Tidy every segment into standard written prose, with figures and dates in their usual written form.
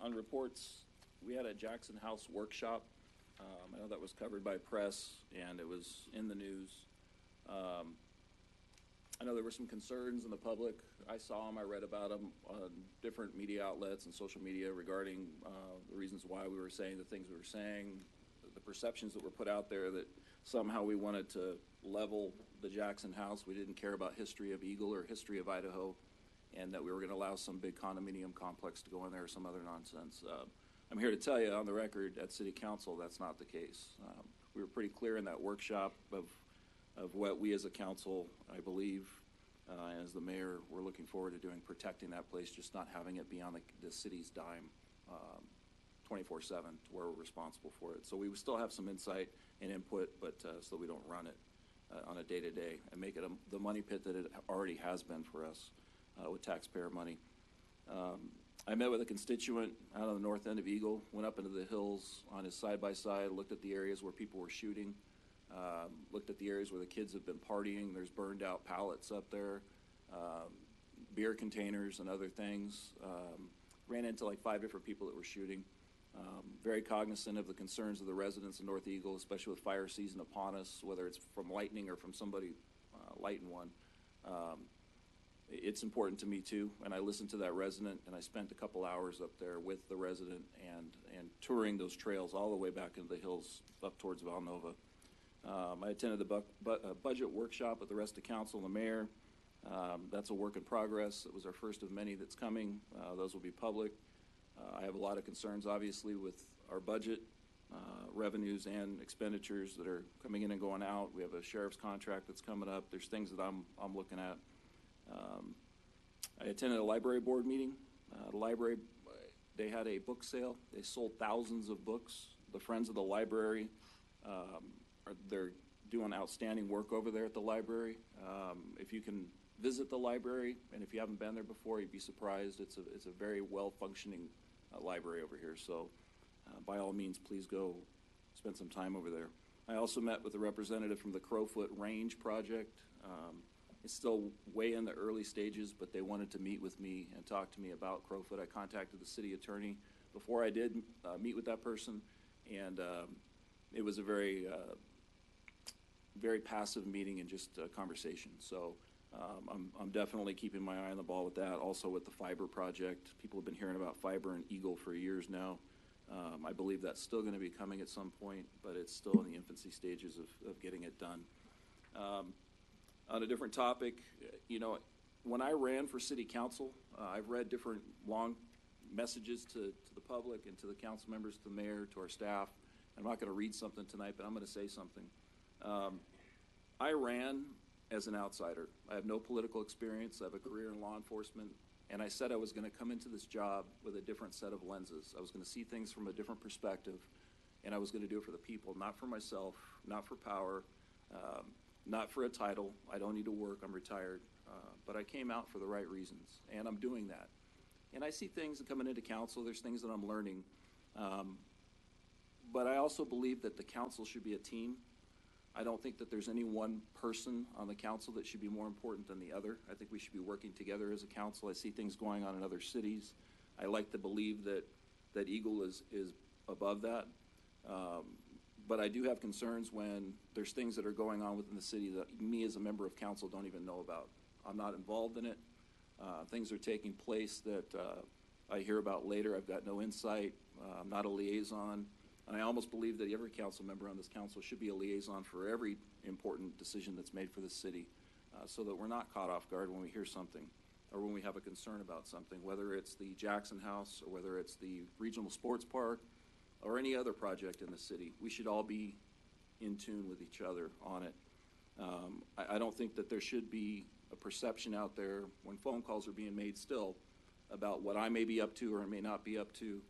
On reports, we had a Jackson House workshop. I know that was covered by press and it was in the news. I know there were some concerns in the public. I saw them, I read about them on different media outlets and social media regarding the reasons why we were saying the things we were saying, the perceptions that were put out there that somehow we wanted to level the Jackson House. We didn't care about history of Eagle or history of Idaho, and that we were going to allow some big condominium complex to go in there or some other nonsense. I'm here to tell you on the record at City Council that's not the case. We were pretty clear in that workshop of what we as a council, I believe, as the mayor, we're looking forward to doing, protecting that place, just not having it be on the city's dime 24/7 to where we're responsible for it. So we would still have some insight and input, but so we don't run it on a day-to-day and make it the money pit that it already has been for us with taxpayer money. I met with a constituent out on the north end of Eagle, went up into the hills on his side-by-side, looked at the areas where people were shooting, looked at the areas where the kids have been partying. There's burned out pallets up there, beer containers and other things. Ran into like 5 different people that were shooting. Very cognizant of the concerns of the residents of North Eagle, especially with fire season upon us, whether it's from lightning or from somebody lighting one. It's important to me too, and I listened to that resident, and I spent a couple hours up there with the resident and touring those trails all the way back into the hills up towards Valnova. I attended the budget workshop with the rest of council and the mayor. That's a work in progress. It was our first of many that's coming. Those will be public. I have a lot of concerns, obviously, with our budget, revenues and expenditures that are coming in and going out. We have a sheriff's contract that's coming up. There's things that I'm looking at. I attended a library board meeting. The library, they had a book sale. They sold thousands of books. The Friends of the Library, they're doing outstanding work over there at the library. If you can visit the library, and if you haven't been there before, you'd be surprised. It's a very well-functioning library over here. So by all means, please go spend some time over there. I also met with a representative from the Crowfoot Range project. It's still way in the early stages, but they wanted to meet with me and talk to me about Crowfoot. I contacted the city attorney before I did meet with that person, and it was a very, very passive meeting and just a conversation. So I'm definitely keeping my eye on the ball with that. Also with the fiber project, people have been hearing about fiber in Eagle for years now. I believe that's still going to be coming at some point, but it's still in the infancy stages of getting it done. On a different topic, you know, when I ran for city council, I've read different long messages to the public and to the council members, to the mayor, to our staff. I'm not going to read something tonight, but I'm going to say something. I ran as an outsider. I have no political experience. I have a career in law enforcement. And I said I was going to come into this job with a different set of lenses. I was going to see things from a different perspective, and I was going to do it for the people, not for myself, not for power, not for a title. I don't need to work. I'm retired. But I came out for the right reasons, and I'm doing that. And I see things coming into council. There's things that I'm learning. But I also believe that the council should be a team. I don't think that there's any one person on the council that should be more important than the other. I think we should be working together as a council. I see things going on in other cities. I like to believe that Eagle is above that. But I do have concerns when there's things that are going on within the city that me as a member of council don't even know about. I'm not involved in it. Things are taking place that I hear about later. I've got no insight. I'm not a liaison. And I almost believe that every council member on this council should be a liaison for every important decision that's made for the city, so that we're not caught off guard when we hear something or when we have a concern about something, whether it's the Jackson House or whether it's the regional sports park or any other project in the city. We should all be in tune with each other on it. I don't think that there should be a perception out there when phone calls are being made still about what I may be up to or may not be up to.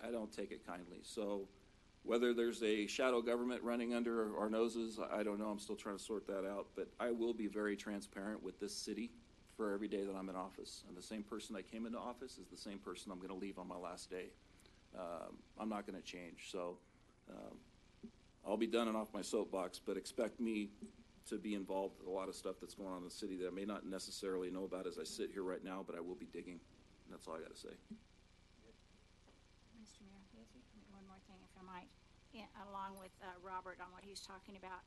I don't take it kindly. So whether there's a shadow government running under our noses, I don't know. I'm still trying to sort that out. But I will be very transparent with this city for every day that I'm in office. And the same person I came into office is the same person I'm going to leave on my last day. I'm not going to change. So I'll be done and off my soapbox, but expect me to be involved with a lot of stuff that's going on in the city that I may not necessarily know about as I sit here right now, but I will be digging. That's all I gotta say. Mr. Mayor, one more thing, if I might, along with Robert on what he's talking about.